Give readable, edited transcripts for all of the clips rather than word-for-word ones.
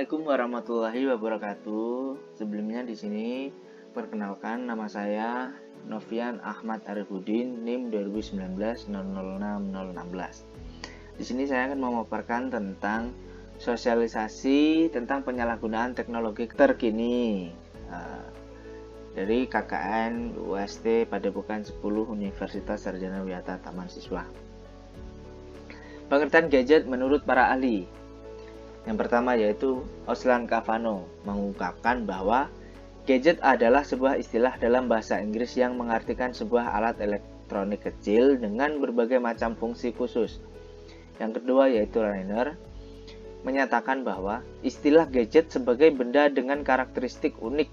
Assalamualaikum warahmatullahi wabarakatuh. Sebelumnya di sini perkenalkan, nama saya Novian Ahmad Arifudin, NIM 2019-006016. Di sini saya akan memaparkan tentang sosialisasi tentang penyalahgunaan teknologi terkini dari KKN UST Padepokan 10 Universitas Sarjana Wiyata Taman Siswa. Pengertian gadget menurut para ahli. Yang pertama yaitu Oslan Cavano mengungkapkan bahwa gadget adalah sebuah istilah dalam bahasa Inggris yang mengartikan sebuah alat elektronik kecil dengan berbagai macam fungsi khusus. Yang kedua yaitu Rainer menyatakan bahwa istilah gadget sebagai benda dengan karakteristik unik,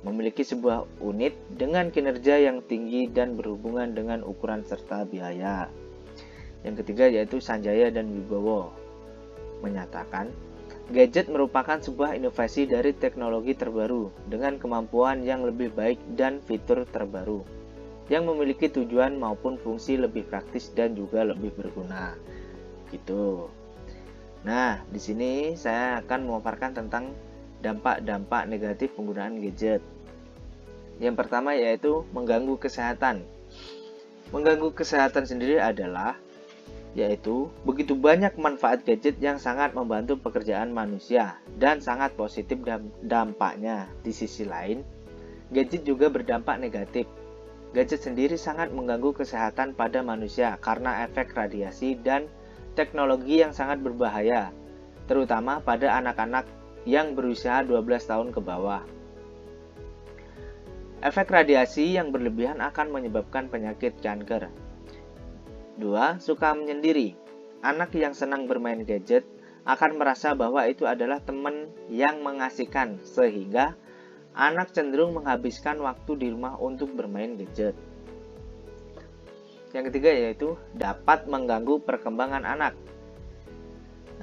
memiliki sebuah unit dengan kinerja yang tinggi dan berhubungan dengan ukuran serta biaya. Yang ketiga yaitu Sanjaya dan Wibowo menyatakan gadget merupakan sebuah inovasi dari teknologi terbaru dengan kemampuan yang lebih baik dan fitur terbaru yang memiliki tujuan maupun fungsi lebih praktis dan juga lebih berguna. Gitu. Nah, di sini saya akan memaparkan tentang dampak-dampak negatif penggunaan gadget. Yang pertama yaitu mengganggu kesehatan. Mengganggu kesehatan sendiri adalah yaitu begitu banyak manfaat gadget yang sangat membantu pekerjaan manusia dan sangat positif dampaknya. Di sisi lain, gadget juga berdampak negatif. Gadget sendiri sangat mengganggu kesehatan pada manusia karena efek radiasi dan teknologi yang sangat berbahaya, terutama pada anak-anak yang berusia 12 tahun ke bawah. Efek radiasi yang berlebihan akan menyebabkan penyakit kanker. 2. Suka menyendiri. Anak yang senang bermain gadget akan merasa bahwa itu adalah teman yang mengasihkan, sehingga anak cenderung menghabiskan waktu di rumah untuk bermain gadget. Yang ketiga yaitu dapat mengganggu perkembangan anak.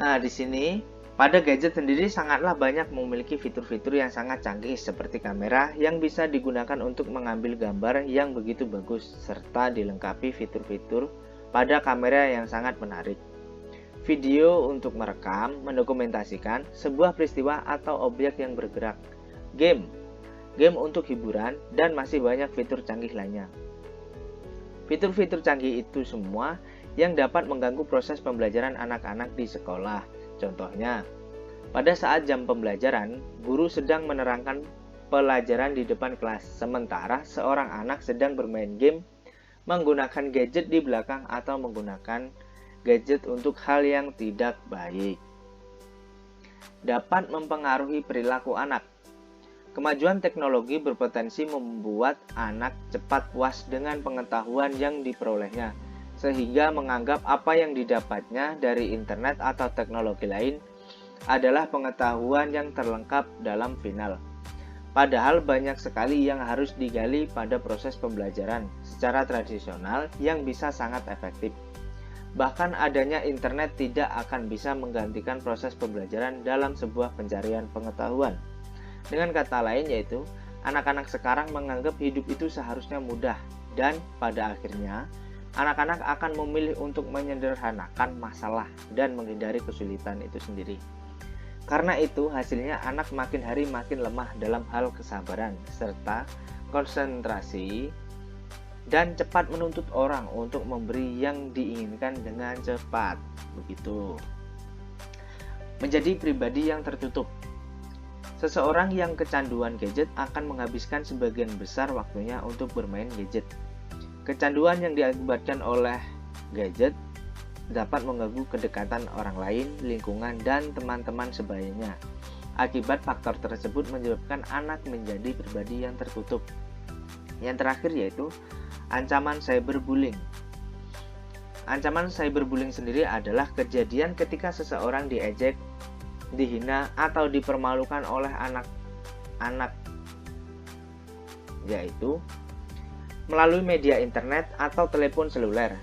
Nah, di sini pada gadget sendiri sangatlah banyak memiliki fitur-fitur yang sangat canggih seperti kamera yang bisa digunakan untuk mengambil gambar yang begitu bagus serta dilengkapi fitur-fitur pada kamera yang sangat menarik. Video untuk merekam, mendokumentasikan sebuah peristiwa atau objek yang bergerak. Game untuk hiburan, dan masih banyak fitur canggih lainnya. Fitur-fitur canggih itu semua yang dapat mengganggu proses pembelajaran anak-anak di sekolah. Contohnya, pada saat jam pembelajaran, guru sedang menerangkan pelajaran di depan kelas, sementara seorang anak sedang bermain game menggunakan gadget di belakang atau menggunakan gadget untuk hal yang tidak baik. Dapat mempengaruhi perilaku anak. Kemajuan teknologi berpotensi membuat anak cepat puas dengan pengetahuan yang diperolehnya, sehingga menganggap apa yang didapatnya dari internet atau teknologi lain adalah pengetahuan yang terlengkap dalam final. Padahal banyak sekali yang harus digali pada proses pembelajaran secara tradisional yang bisa sangat efektif. Bahkan adanya internet tidak akan bisa menggantikan proses pembelajaran dalam sebuah pencarian pengetahuan. Dengan kata lain yaitu, anak-anak sekarang menganggap hidup itu seharusnya mudah dan pada akhirnya anak-anak akan memilih untuk menyederhanakan masalah dan menghindari kesulitan itu sendiri. Karena itu, hasilnya anak makin hari makin lemah dalam hal kesabaran, serta konsentrasi, dan cepat menuntut orang untuk memberi yang diinginkan dengan cepat. Begitu. Menjadi pribadi yang tertutup. Seseorang yang kecanduan gadget akan menghabiskan sebagian besar waktunya untuk bermain gadget. Kecanduan yang diakibatkan oleh gadget dapat mengganggu kedekatan orang lain, lingkungan, dan teman-teman sebayanya. Akibat faktor tersebut menyebabkan anak menjadi pribadi yang tertutup. Yang terakhir yaitu ancaman cyberbullying. Ancaman cyberbullying sendiri adalah kejadian ketika seseorang diejek, dihina, atau dipermalukan oleh anak-anak, yaitu melalui media internet atau telepon seluler.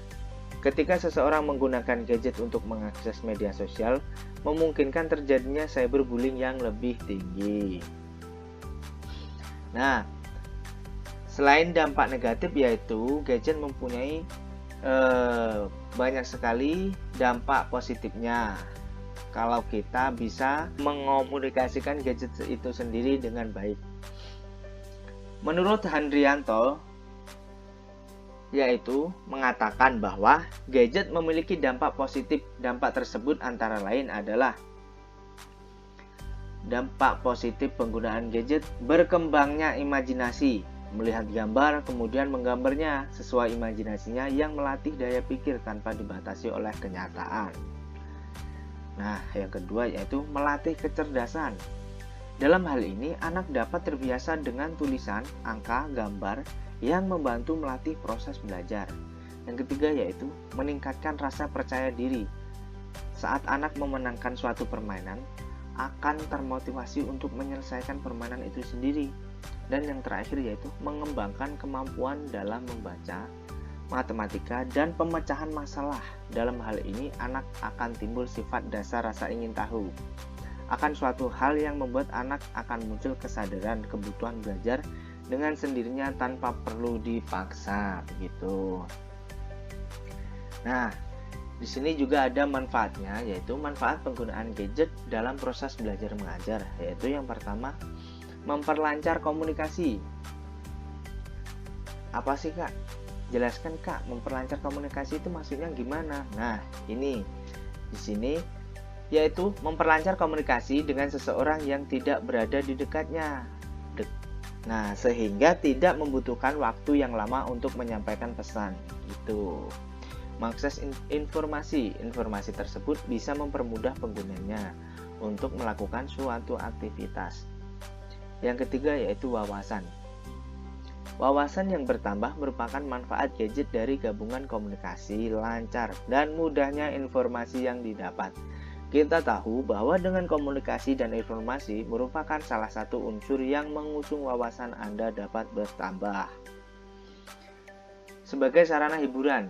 Ketika seseorang menggunakan gadget untuk mengakses media sosial, memungkinkan terjadinya cyberbullying yang lebih tinggi. Nah, selain dampak negatif yaitu gadget mempunyai banyak sekali dampak positifnya. kalau kita bisa mengomunikasikan gadget itu sendiri dengan baik. Menurut Handrianto, yaitu mengatakan bahwa gadget memiliki dampak positif. Dampak tersebut antara lain adalah dampak positif penggunaan gadget: berkembangnya imajinasi, melihat gambar kemudian menggambarnya sesuai imajinasinya yang melatih daya pikir tanpa dibatasi oleh kenyataan. Nah, yang kedua yaitu melatih kecerdasan. Dalam hal ini, anak dapat terbiasa dengan tulisan, angka, gambar yang membantu melatih proses belajar. Yang ketiga yaitu meningkatkan rasa percaya diri. Saat anak memenangkan suatu permainan, akan termotivasi untuk menyelesaikan permainan itu sendiri. Dan yang terakhir yaitu mengembangkan kemampuan dalam membaca, matematika, dan pemecahan masalah. Dalam hal ini, anak akan timbul sifat dasar rasa ingin tahu akan suatu hal yang membuat anak akan muncul kesadaran kebutuhan belajar dengan sendirinya tanpa perlu dipaksa, begitu. Nah, di sini juga ada manfaatnya, yaitu manfaat penggunaan gadget dalam proses belajar mengajar, yaitu yang pertama, memperlancar komunikasi. Apa sih, Kak? Jelaskan, Kak, memperlancar komunikasi itu maksudnya gimana? Nah, ini di sini yaitu memperlancar komunikasi dengan seseorang yang tidak berada di dekatnya. Nah, sehingga tidak membutuhkan waktu yang lama untuk menyampaikan pesan. Itu. Mengakses informasi tersebut bisa mempermudah penggunanya untuk melakukan suatu aktivitas. Yang ketiga yaitu wawasan. Wawasan yang bertambah merupakan manfaat gadget dari gabungan komunikasi lancar dan mudahnya informasi yang didapat. Kita tahu bahwa dengan komunikasi dan informasi merupakan salah satu unsur yang mengusung wawasan Anda dapat bertambah. Sebagai sarana hiburan.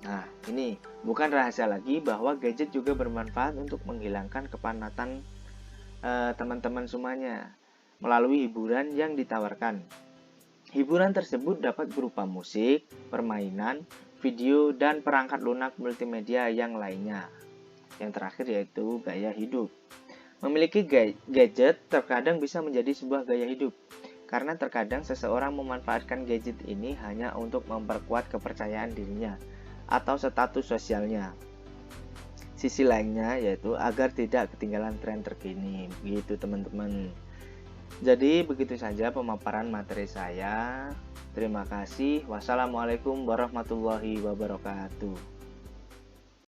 Nah, ini bukan rahasia lagi bahwa gadget juga bermanfaat untuk menghilangkan kepenatan teman-teman semuanya melalui hiburan yang ditawarkan. Hiburan tersebut dapat berupa musik, permainan, video, dan perangkat lunak multimedia yang lainnya. Yang terakhir yaitu gaya hidup. Memiliki gadget terkadang bisa menjadi sebuah gaya hidup, karena terkadang seseorang memanfaatkan gadget ini hanya untuk memperkuat kepercayaan dirinya atau status sosialnya. Sisi lainnya yaitu agar tidak ketinggalan tren terkini, begitu teman-teman. Jadi begitu saja pemaparan materi saya. Terima kasih. Wassalamualaikum warahmatullahi wabarakatuh.